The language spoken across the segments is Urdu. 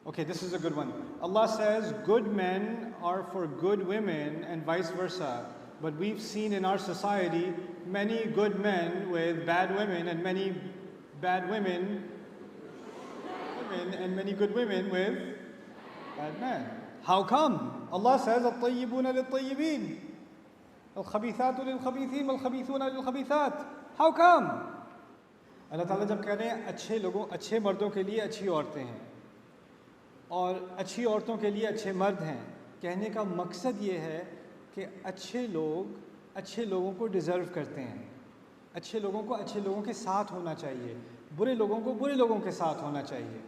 Okay, this is a good one. Allah says good men are for good women and vice versa. But we've seen in our society many good men with bad women and many bad women and many good women with bad men. How come? Allah says الطيبون للطيبين الخبيثات للخبيثين والخبيثون للخبيثات. How come? اللہ تعالیٰ جب کہہ رہے ہیں اچھے مردوں کے لیے اچھی عورتیں ہیں اور اچھی عورتوں کے لیے اچھے مرد ہیں، کہنے کا مقصد یہ ہے کہ اچھے لوگوں کو ڈیزرو کرتے ہیں، اچھے لوگوں کو اچھے لوگوں کے ساتھ ہونا چاہیے، برے لوگوں کو برے لوگوں کے ساتھ ہونا چاہیے۔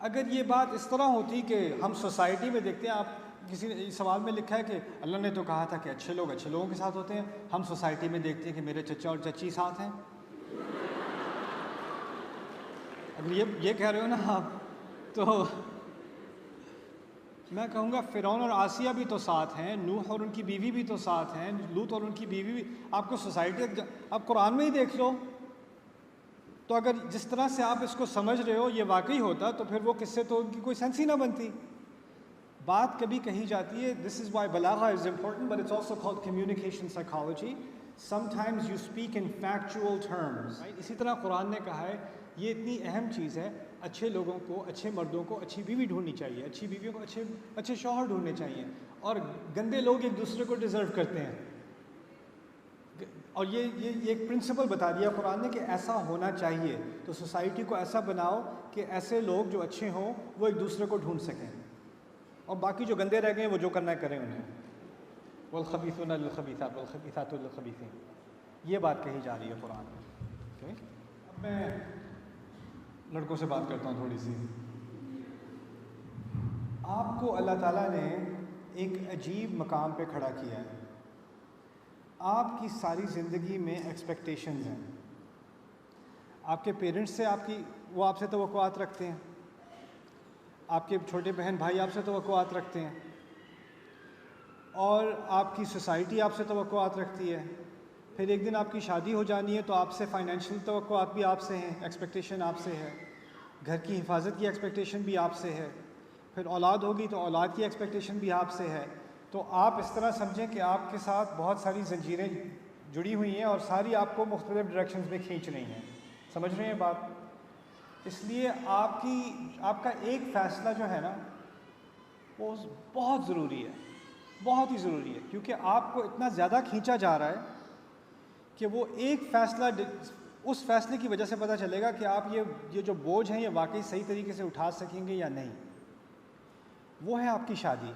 اگر یہ بات اس طرح ہوتی کہ ہم سوسائٹی میں دیکھتے ہیں، آپ کسی نے سوال میں لکھا ہے کہ اللہ نے تو کہا تھا کہ اچھے لوگ اچھے لوگوں کے ساتھ ہوتے ہیں، ہم سوسائٹی میں دیکھتے ہیں کہ میرے چچا اور چچی ساتھ ہیں۔ اگر یہ کہہ رہے ہو نا آپ، تو میں کہوں گا فرعون اور آسیہ بھی تو ساتھ ہیں، نوح اور ان کی بیوی بھی تو ساتھ ہیں، لوط اور ان کی بیوی بھی۔ آپ کو سوسائٹی آپ قرآن میں ہی دیکھ لو، تو اگر جس طرح سے آپ اس کو سمجھ رہے ہو یہ واقعی ہوتا تو پھر وہ قصے تو ان کی کوئی سینس ہی نہ بنتی۔ بات کبھی کہی جاتی ہے، دس از وائی بلاغہ is important but it's also called communication psychology, some times you speak in factual terms. اسی طرح قرآن نے کہا ہے یہ اتنی اہم چیز ہے، اچھے لوگوں کو، اچھے مردوں کو اچھی بیوی ڈھونڈنی چاہیے، اچھی بیویوں کو اچھے شوہر ڈھونڈنے چاہیے، اور گندے لوگ ایک دوسرے کو ڈیزرو کرتے ہیں۔ اور یہ ایک پرنسپل بتا دیا قرآن نے کہ ایسا ہونا چاہیے، تو سوسائٹی کو ایسا بناؤ کہ ایسے لوگ جو اچھے ہوں وہ ایک دوسرے کو ڈھونڈ سکیں، اور باقی جو گندے رہ گئے وہ جو کرنا ہے کریں انہیں۔ والخبیثون للخبیثات والخبیثات للخبیثین، یہ بات کہی جا رہی ہے قرآن میں۔ اب میں لڑکوں سے بات کرتا ہوں تھوڑی سی۔ آپ کو اللہ تعالیٰ نے ایک عجیب مقام پہ کھڑا کیا ہے۔ آپ کی ساری زندگی میں ایکسپیکٹیشنز ہیں، آپ کے پیرنٹس سے وہ آپ سے توقعات رکھتے ہیں، آپ کے چھوٹے بہن بھائی آپ سے توقعات رکھتے ہیں، اور آپ کی سوسائٹی آپ سے توقعات رکھتی ہے۔ پھر ایک دن آپ کی شادی ہو جانی ہے تو آپ سے فائنینشیل توقعات بھی آپ سے ہیں، ایکسپیکٹیشن آپ سے ہے، گھر کی حفاظت کی ایکسپیکٹیشن بھی آپ سے ہے، پھر اولاد ہوگی تو اولاد کی ایکسپیکٹیشن بھی آپ سے ہے۔ تو آپ اس طرح سمجھیں کہ آپ کے ساتھ بہت ساری زنجیریں جڑی ہوئی ہیں اور ساری آپ کو مختلف ڈائریکشنز میں کھینچ رہی ہیں۔ سمجھ رہے ہیں بات؟ اس لیے آپ کا ایک فیصلہ جو ہے نا وہ بہت ضروری ہے، بہت ہی ضروری ہے، کیونکہ آپ کو اتنا زیادہ کھینچا جا رہا ہے کہ وہ ایک فیصلہ، اس فیصلے کی وجہ سے پتہ چلے گا کہ آپ یہ جو بوجھ ہیں یہ واقعی صحیح طریقے سے اٹھا سکیں گے یا نہیں۔ وہ ہے آپ کی شادی۔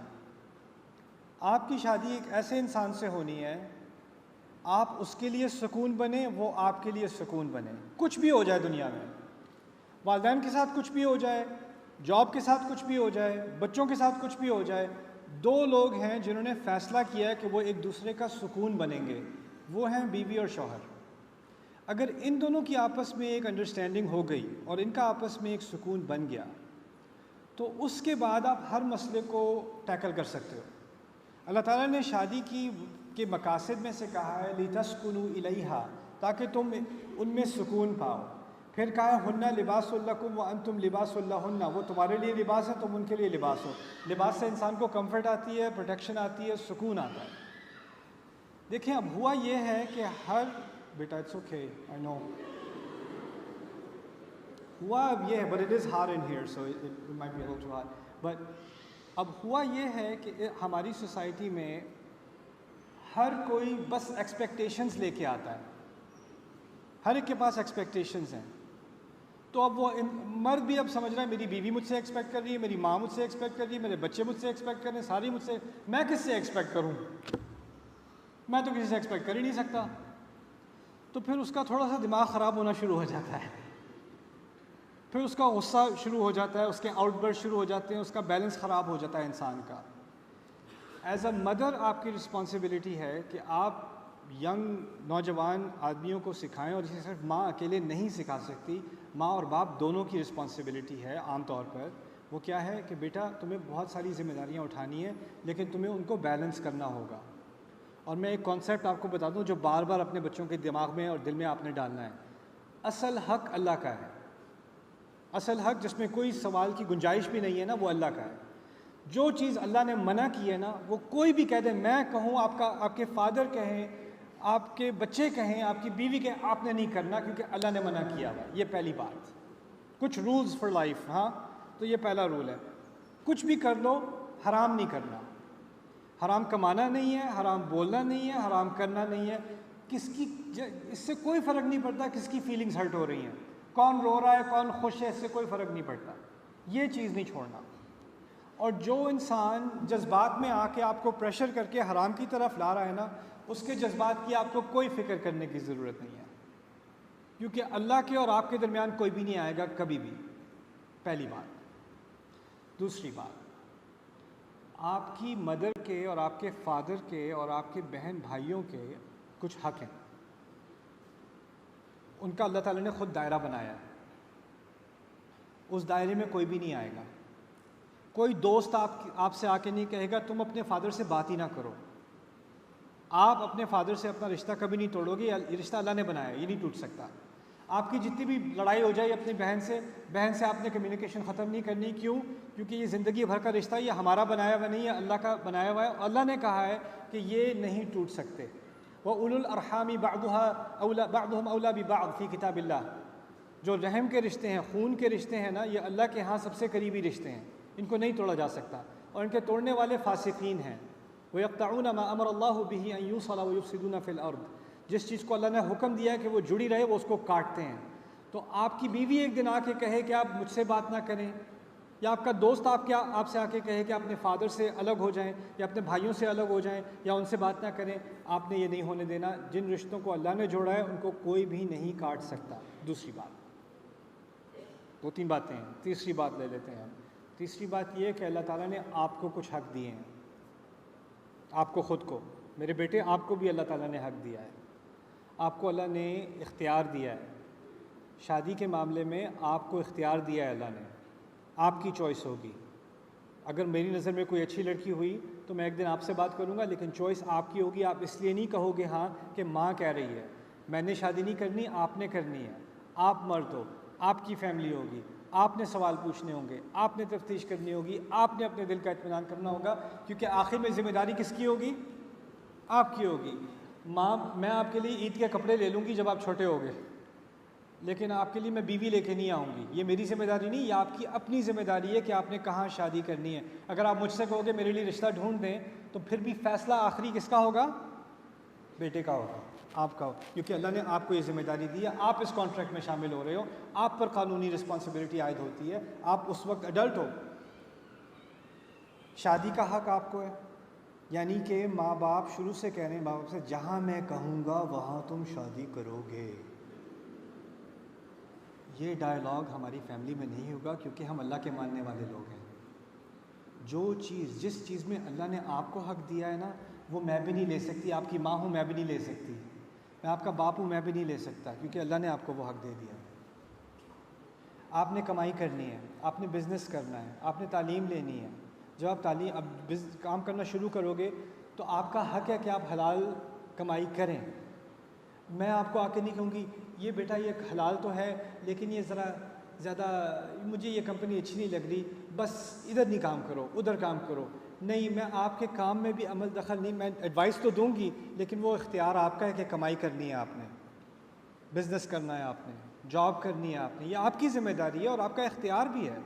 آپ کی شادی ایک ایسے انسان سے ہونی ہے، آپ اس کے لیے سکون بنیں، وہ آپ کے لیے سکون بنے، کچھ بھی ہو جائے دنیا میں، والدین کے ساتھ کچھ بھی ہو جائے، جاب کے ساتھ کچھ بھی ہو جائے، بچوں کے ساتھ کچھ بھی ہو جائے، دو لوگ ہیں جنہوں نے فیصلہ کیا ہے کہ وہ ایک دوسرے کا سکون بنیں گے، وہ ہیں بیوی اور شوہر۔ اگر ان دونوں کی آپس میں ایک انڈرسٹینڈنگ ہو گئی اور ان کا آپس میں ایک سکون بن گیا تو اس کے بعد آپ ہر مسئلے کو ٹیکل کر سکتے ہو۔ اللہ تعالیٰ نے شادی کے مقاصد میں سے کہا ہے لِتَسْكُنُوا إِلَيْهَا، تاکہ تم ان میں سکون پاؤ۔ پھر کہا ہے ہُنَّ لِبَاسٌ لَكُمْ وَأَنْتُمْ لِبَاسٌ لَهُنَّ، وہ تمہارے لیے لباس ہے، تم ان کے لیے لباس ہو۔ لباس سے انسان کو کمفرٹ آتی ہے، پروٹیکشن آتی ہے، سکون آتا ہے۔ دیکھیں اب ہوا یہ ہے کہ بیٹا اٹس اوکے آئی نو، ہوا اب یہ ہے but it is hard in here so it might be too hard, بٹ اب ہوا یہ ہے کہ ہماری سوسائٹی میں ہر کوئی بس ایکسپیکٹیشنز لے کے آتا ہے، ہر ایک کے پاس ایکسپیکٹیشنز ہیں۔ تو اب وہ مرد بھی اب سمجھ رہا ہے میری بیوی مجھ سے ایکسپیکٹ کر رہی ہے، میری ماں مجھ سے ایکسپیکٹ کر رہی ہے، میرے بچے مجھ سے ایکسپیکٹ کر رہے ہیں، ساری مجھ سے، میں کس سے ایکسپیکٹ کروں؟ میں تو کسی سے ایکسپیکٹ کر ہی نہیں سکتا۔ تو پھر اس کا تھوڑا سا دماغ خراب ہونا شروع ہو جاتا ہے، پھر اس کا غصہ شروع ہو جاتا ہے، اس کے آؤٹ برسٹ شروع ہو جاتے ہیں، اس کا بیلنس خراب ہو جاتا ہے انسان کا۔ ایز اے مدر آپ کی رسپانسبلٹی ہے کہ آپ ینگ نوجوان آدمیوں کو سکھائیں، اور اسے صرف ماں اکیلے نہیں سکھا سکتی، ماں اور باپ دونوں کی رسپانسبلٹی ہے عام طور پر۔ وہ کیا ہے کہ بیٹا تمہیں بہت ساری ذمہ داریاں اٹھانی ہیں لیکن تمہیں ان کو بیلنس کرنا ہوگا۔ اور میں ایک کانسیپٹ آپ کو بتا دوں جو بار بار اپنے بچوں کے دماغ میں اور دل میں آپ نے ڈالنا ہے، اصل حق اللہ کا ہے، اصل حق جس میں کوئی سوال کی گنجائش بھی نہیں ہے نا، وہ اللہ کا ہے۔ جو چیز اللہ نے منع کی ہے نا، وہ کوئی بھی کہہ دے، میں کہوں، آپ کے فادر کہیں، آپ کے بچے کہیں، آپ کی بیوی کہیں، آپ نے نہیں کرنا کیونکہ اللہ نے منع کیا ہوا ہے۔ یہ پہلی بات۔ کچھ رولز فار لائف، ہاں، تو یہ پہلا رول ہے، کچھ بھی کر لو حرام نہیں کرنا۔ حرام کمانا نہیں ہے، حرام بولنا نہیں ہے، حرام کرنا نہیں ہے۔ اس سے کوئی فرق نہیں پڑتا کس کی فیلنگز ہرٹ ہو رہی ہیں، کون رو رہا ہے کون خوش ہے، اس سے کوئی فرق نہیں پڑتا۔ یہ چیز نہیں چھوڑنا۔ اور جو انسان جذبات میں آ کے آپ کو پریشر کر کے حرام کی طرف لا رہا ہے نا، اس کے جذبات کی آپ کو کوئی فکر کرنے کی ضرورت نہیں ہے، کیونکہ اللہ کے اور آپ کے درمیان کوئی بھی نہیں آئے گا کبھی بھی۔ پہلی بات۔ دوسری بات، آپ کی مدر کے اور آپ کے فادر کے اور آپ کے بہن بھائیوں کے کچھ حق ہیں، ان کا اللہ تعالیٰ نے خود دائرہ بنایا ہے، اس دائرے میں کوئی بھی نہیں آئے گا۔ کوئی دوست آپ سے آ کے نہیں کہے گا تم اپنے فادر سے بات ہی نہ کرو۔ آپ اپنے فادر سے اپنا رشتہ کبھی نہیں توڑو گے، یہ رشتہ اللہ نے بنایا ہے، یہ نہیں ٹوٹ سکتا۔ آپ کی جتنی بھی لڑائی ہو جائے اپنی بہن سے آپ نے کمیونیکیشن ختم نہیں کرنی۔ کیوں؟ کیونکہ یہ زندگی بھر کا رشتہ، یہ ہمارا بنایا ہوا نہیں ہے، اللہ کا بنایا ہوا ہے۔ اللہ نے کہا ہے کہ یہ نہیں ٹوٹ سکتے۔ وَأُولُو الْأَرْحَامِ بَعْضُهُمْ أَوْلَىٰ بِبَعْضٍ فِي کتاب اللہ۔ جو رحم کے رشتے ہیں، خون کے رشتے ہیں نا، یہ اللہ کے ہاں سب سے قریبی رشتے ہیں، ان کو نہیں توڑا جا سکتا، اور ان کے توڑنے والے فاسقین ہیں۔ وَيَقْطَعُونَ مَا أَمَرَ اللَّهُ بِهِ أَن يُوصَلَ وَيُفْسِدُونَ فِي الْأَرْضِ۔ جس چیز کو اللہ نے حکم دیا ہے کہ وہ جڑی رہے، وہ اس کو کاٹتے ہیں۔ تو آپ کی بیوی ایک دن آ کے کہے کہ آپ مجھ سے بات نہ کریں، یا آپ کا دوست آپ سے آ کے کہے کہ آپ اپنے فادر سے الگ ہو جائیں، یا اپنے بھائیوں سے الگ ہو جائیں، یا ان سے بات نہ کریں، آپ نے یہ نہیں ہونے دینا۔ جن رشتوں کو اللہ نے جوڑا ہے ان کو کوئی بھی نہیں کاٹ سکتا۔ دوسری بات، دو تین باتیں ہیں، تیسری بات لے لیتے ہیں ہم۔ تیسری بات یہ کہ اللہ تعالیٰ نے آپ کو کچھ حق دیے ہیں، آپ کو خود کو، میرے بیٹے آپ کو بھی اللہ تعالیٰ نے حق دیا ہے، آپ کو اللہ نے اختیار دیا ہے۔ شادی کے معاملے میں آپ کو اختیار دیا ہے اللہ نے، آپ کی چوائس ہوگی۔ اگر میری نظر میں کوئی اچھی لڑکی ہوئی تو میں ایک دن آپ سے بات کروں گا، لیکن چوائس آپ کی ہوگی۔ آپ اس لیے نہیں کہو گے ہاں کہ ماں کہہ رہی ہے، میں نے شادی نہیں کرنی، آپ نے کرنی ہے۔ آپ مرد ہو، آپ کی فیملی ہوگی، آپ نے سوال پوچھنے ہوں گے، آپ نے تفتیش کرنی ہوگی، آپ نے اپنے دل کا اطمینان کرنا ہوگا، کیونکہ آخر میں ذمہ داری کس کی ہوگی؟ آپ کی ہوگی۔ ماں، میں آپ کے لیے عید کے کپڑے لے لوں گی جب آپ چھوٹے ہوگے، لیکن آپ کے لیے میں بیوی لے کے نہیں آؤں گی، یہ میری ذمہ داری نہیں، یہ آپ کی اپنی ذمہ داری ہے کہ آپ نے کہاں شادی کرنی ہے۔ اگر آپ مجھ سے کہو گے میرے لیے رشتہ ڈھونڈ دیں، تو پھر بھی فیصلہ آخری کس کا ہوگا؟ بیٹے کا ہوگا، آپ کا ہوگا، کیونکہ اللہ نے آپ کو یہ ذمہ داری دی ہے، آپ اس کانٹریکٹ میں شامل ہو رہے ہو، آپ پر قانونی رسپانسبلٹی عائد ہوتی ہے، آپ اس وقت ایڈلٹ ہو۔ شادی کا حق آپ کو ہے، یعنی کہ ماں باپ شروع سے کہہ رہے ہیں، ماں باپ سے جہاں میں کہوں گا وہاں تم شادی کرو گے۔ یہ ڈائلاگ ہماری فیملی میں نہیں ہوگا، کیونکہ ہم اللہ کے ماننے والے لوگ ہیں۔ جس چیز میں اللہ نے آپ کو حق دیا ہے نا، وہ میں بھی نہیں لے سکتی، آپ کی ماں ہوں میں بھی نہیں لے سکتی، میں آپ کا باپ ہوں میں بھی نہیں لے سکتا، کیونکہ اللہ نے آپ کو وہ حق دے دیا۔ آپ نے کمائی کرنی ہے، آپ نے بزنس کرنا ہے، آپ نے تعلیم لینی ہے۔ جب آپ کام کرنا شروع کرو گے تو آپ کا حق ہے کہ آپ حلال کمائی کریں۔ میں آپ کو آ کے نہیں کہوں گی یہ بیٹا یہ حلال تو ہے لیکن یہ ذرا زیادہ مجھے یہ کمپنی اچھی نہیں لگ رہی، بس ادھر نہیں کام کرو ادھر کام کرو۔ نہیں، میں آپ کے کام میں بھی عمل دخل نہیں، میں ایڈوائس تو دوں گی، لیکن وہ اختیار آپ کا ہے کہ کمائی کرنی ہے، آپ نے بزنس کرنا ہے، آپ نے جاب کرنی ہے، آپ نے، یہ آپ کی ذمہ داری ہے اور آپ کا اختیار بھی ہے۔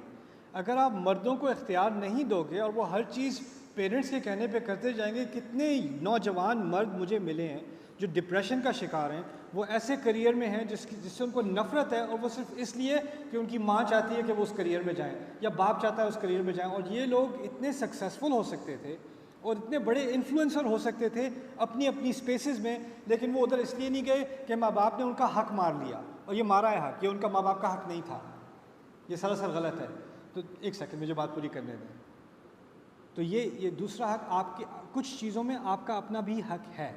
اگر آپ مردوں کو اختیار نہیں دو گے اور وہ ہر چیز پیرنٹس کے کہنے پہ کرتے جائیں گے، کتنے نوجوان مرد مجھے ملے ہیں جو ڈپریشن کا شکار ہیں، وہ ایسے کریئر میں ہیں جس سے ان کو نفرت ہے، اور وہ صرف اس لیے کہ ان کی ماں چاہتی ہے کہ وہ اس کریئر میں جائیں یا باپ چاہتا ہے اس کریئر میں جائیں۔ اور یہ لوگ اتنے سکسیزفل ہو سکتے تھے اور اتنے بڑے انفلوئنسر ہو سکتے تھے اپنی اپنی سپیسز میں، لیکن وہ ادھر اس لیے نہیں گئے کہ ماں باپ نے ان کا حق مار لیا، اور یہ مارا ہے حق، یہ ان کا ماں باپ کا حق نہیں تھا، یہ سراسر غلط ہے۔ تو ایک سیکنڈ مجھے بات پوری کرنے دیں۔ تو یہ دوسرا حق، آپ کے کچھ چیزوں میں آپ کا اپنا بھی حق ہے۔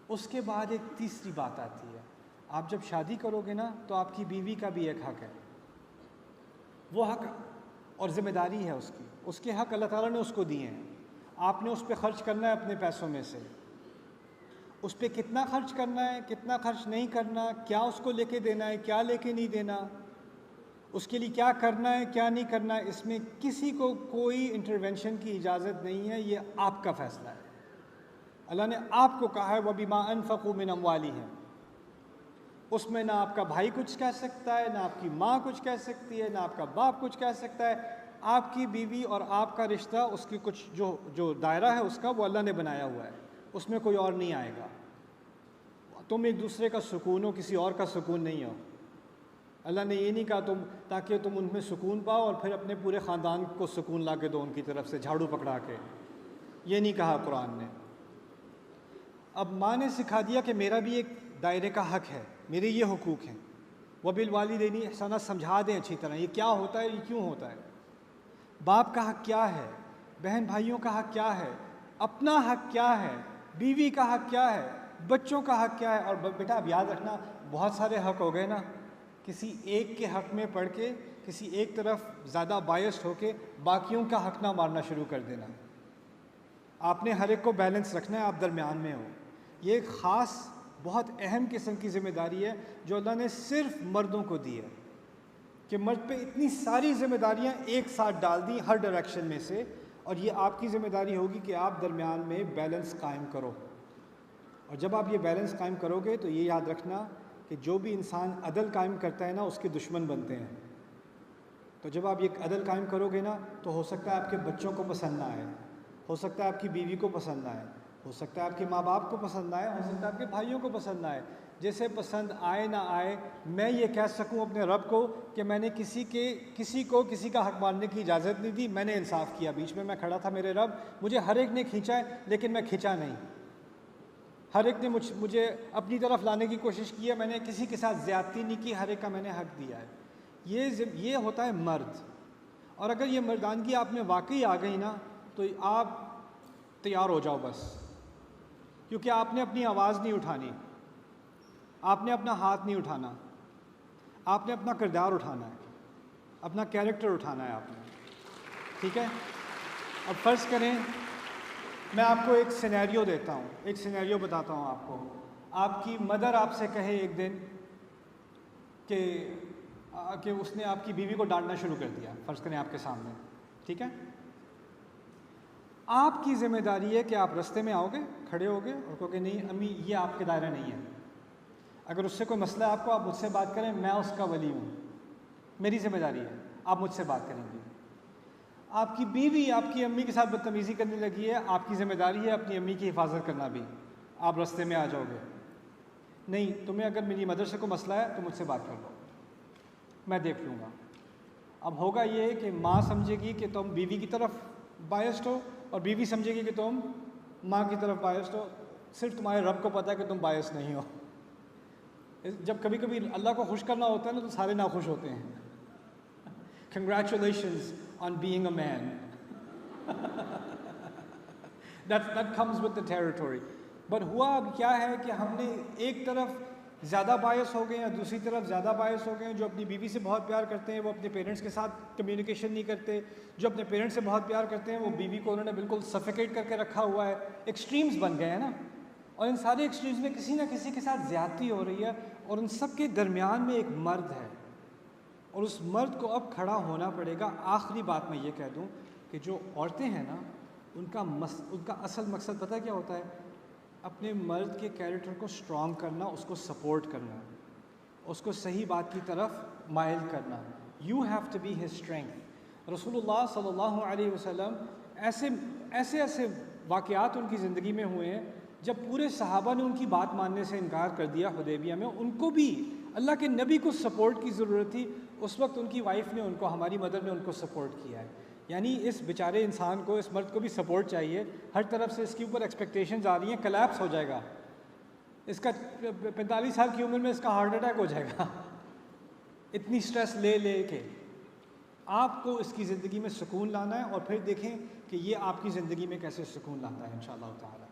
اس کے بعد ایک تیسری بات آتی ہے، آپ جب شادی کرو گے نا تو آپ کی بیوی کا بھی ایک حق ہے، وہ حق اور ذمہ داری ہے اس کے حق اللہ تعالیٰ نے اس کو دیے ہیں۔ آپ نے اس پہ خرچ کرنا ہے اپنے پیسوں میں سے، اس پہ کتنا خرچ کرنا ہے، کتنا خرچ نہیں کرنا، کیا اس کو لے کے دینا ہے، کیا لے کے نہیں دینا، اس کے لیے کیا کرنا ہے کیا نہیں کرنا ہے، اس میں کسی کو کوئی انٹرونشن کی اجازت نہیں ہے، یہ آپ کا فیصلہ ہے۔ اللہ نے آپ کو کہا ہے وَبِمَا أَنفَقُوا مِنْ أَمْوَالِهِمْ، اس میں نہ آپ کا بھائی کچھ کہہ سکتا ہے، نہ آپ کی ماں کچھ کہہ سکتی ہے، نہ آپ کا باپ کچھ کہہ سکتا ہے۔ آپ کی بیوی اور آپ کا رشتہ، اس کی کچھ جو دائرہ ہے اس کا، وہ اللہ نے بنایا ہوا ہے، اس میں کوئی اور نہیں آئے گا۔ تم ایک دوسرے کا سکون ہو، کسی اور کا سکون نہیں ہو۔ اللہ نے یہ نہیں کہا تاکہ تم ان میں سکون پاؤ اور پھر اپنے پورے خاندان کو سکون لا کے دو ان کی طرف سے جھاڑو پکڑا کے، یہ نہیں کہا قرآن نے۔ اب ماں نے سکھا دیا کہ میرا بھی ایک دائرے کا حق ہے، میرے یہ حقوق ہیں۔ وَبِالْوَالِدَيْنِ احسانا، سمجھا دیں اچھی طرح یہ کیا ہوتا ہے، یہ کیوں ہوتا ہے۔ باپ کا حق کیا ہے، بہن بھائیوں کا حق کیا ہے، اپنا حق کیا ہے، بیوی کا حق کیا ہے، بچوں کا حق کیا ہے۔ اور بیٹا اب یاد رکھنا، بہت سارے حق ہو گئے نا، کسی ایک کے حق میں پڑھ کے کسی ایک طرف زیادہ بائسڈ ہو کے باقیوں کا حق نہ مارنا شروع کر دینا۔ آپ نے ہر ایک کو بیلنس رکھنا ہے، آپ درمیان میں ہو۔ یہ ایک خاص بہت اہم قسم کی ذمہ داری ہے جو اللہ نے صرف مردوں کو دی ہے، کہ مرد پہ اتنی ساری ذمہ داریاں ایک ساتھ ڈال دیں ہر ڈائریکشن میں سے، اور یہ آپ کی ذمہ داری ہوگی کہ آپ درمیان میں بیلنس قائم کرو۔ اور جب آپ یہ بیلنس قائم کرو گے تو یہ یاد رکھنا کہ جو بھی انسان عدل قائم کرتا ہے نا، اس کے دشمن بنتے ہیں۔ تو جب آپ یہ عدل قائم کرو گے نا، تو ہو سکتا ہے آپ کے بچوں کو پسند نہ آئے، ہو سکتا ہے آپ کی بیوی کو پسند نہ آئے، ہو سکتا ہے آپ کے ماں باپ کو پسند نہ آئے، ہو سکتا ہے آپ کے بھائیوں کو پسند نہ آئے۔ جیسے پسند آئے نہ آئے، میں یہ کہہ سکوں اپنے رب کو کہ میں نے کسی کو کسی کا حق ماننے کی اجازت نہیں دی، میں نے انصاف کیا۔ بیچ میں کھڑا تھا میرے رب، مجھے ہر ایک نے کھینچا ہے لیکن میں کھینچا نہیں۔ ہر ایک نے مجھے اپنی طرف لانے کی کوشش کی ہے، میں نے کسی کے ساتھ زیادتی نہیں کی، ہر ایک کا میں نے حق دیا ہے۔ یہ ہوتا ہے مرد۔ اور اگر یہ مردانگی آپ میں واقعی آ گئی نا، تو آپ تیار ہو جاؤ بس، کیونکہ آپ نے اپنی آواز نہیں اٹھانی، آپ نے اپنا ہاتھ نہیں اٹھانا، آپ نے اپنا کردار اٹھانا ہے، اپنا کیریکٹر اٹھانا ہے آپ نے، ٹھیک ہے؟ اب فرض کریں میں آپ کو ایک سینیریو دیتا ہوں، ایک سینیریو بتاتا ہوں آپ کو۔ آپ کی مدر آپ سے کہے ایک دن کہ اس نے آپ کی بیوی کو ڈانٹنا شروع کر دیا، فرض کریں آپ کے سامنے، ٹھیک ہے؟ آپ کی ذمہ داری ہے کہ آپ رستے میں آؤ گے، کھڑے ہو گے اور کہو گے نہیں امی یہ آپ کے دائرہ نہیں ہے۔ اگر اس سے کوئی مسئلہ ہے آپ کو، آپ مجھ سے بات کریں، میں اس کا ولی ہوں، میری ذمہ داری ہے، آپ مجھ سے بات کریں گے۔ آپ کی بیوی آپ کی امی کے ساتھ بدتمیزی کرنے لگی ہے، آپ کی ذمہ داری ہے اپنی امی کی حفاظت کرنا بھی، آپ رستے میں آ جاؤ گے۔ نہیں، تمہیں اگر میری مدر سے کوئی مسئلہ ہے تو مجھ سے بات کر لو، میں دیکھ لوں گا۔ اب ہوگا یہ کہ ماں سمجھے گی کہ تم بیوی کی طرف بائسڈ ہو، اور بیوی سمجھے گی کہ تم ماں کی طرف بائسڈ ہو، صرف تمہارے رب کو پتہ ہے کہ تم باعث نہیں ہو۔ جب کبھی کبھی اللہ کو خوش کرنا ہوتا ہے نا، تو سارے ناخوش ہوتے ہیں۔ Congratulations on being a man. That comes with the territory. But ہوا اب کیا ہے کہ ہم نے ایک طرف زیادہ باعث ہو گئے ہیں، دوسری طرف زیادہ باعث ہو گئے ہیں۔ جو اپنی بیوی سے بہت پیار کرتے ہیں وہ اپنے پیرنٹس کے ساتھ کمیونیکیشن نہیں کرتے، جو اپنے پیرنٹس سے بہت پیار کرتے ہیں وہ بیوی کو انہوں نے بالکل سفیکیٹ کر کے رکھا ہوا ہے۔ ایکسٹریمز بن گئے ہیں نا، اور ان سارے ایکسٹریمز میں کسی نہ کسی کے ساتھ زیادتی ہو رہی ہے، اور ان سب کے درمیان میں ایک مرد ہے، اور اس مرد کو اب کھڑا ہونا پڑے گا۔ آخری بات میں یہ کہہ دوں کہ جو عورتیں ہیں نا، ان کا اصل مقصد پتہ کیا ہوتا ہے؟ اپنے مرد کے کیریکٹر کو سٹرونگ کرنا، اس کو سپورٹ کرنا، اس کو صحیح بات کی طرف مائل کرنا۔ You have to be his strength. رسول اللہ صلی اللہ علیہ وسلم ایسے واقعات ان کی زندگی میں ہوئے ہیں جب پورے صحابہ نے ان کی بات ماننے سے انکار کر دیا حدیبیہ میں، ان کو بھی اللہ کے نبی کو سپورٹ کی ضرورت تھی۔ اس وقت ان کی وائف نے ان کو، ہماری مدر نے ان کو سپورٹ کیا ہے۔ یعنی اس بیچارے انسان کو، اس مرد کو بھی سپورٹ چاہیے۔ ہر طرف سے اس کے اوپر ایکسپیکٹیشنز آ رہی ہیں، کلیپس ہو جائے گا، اس کا 45 سال کی عمر میں اس کا ہارٹ اٹیک ہو جائے گا، اتنی سٹریس لے کے۔ آپ کو اس کی زندگی میں سکون لانا ہے، اور پھر دیکھیں کہ یہ آپ کی زندگی میں کیسے سکون لاتا ہے انشاءاللہ تعالی۔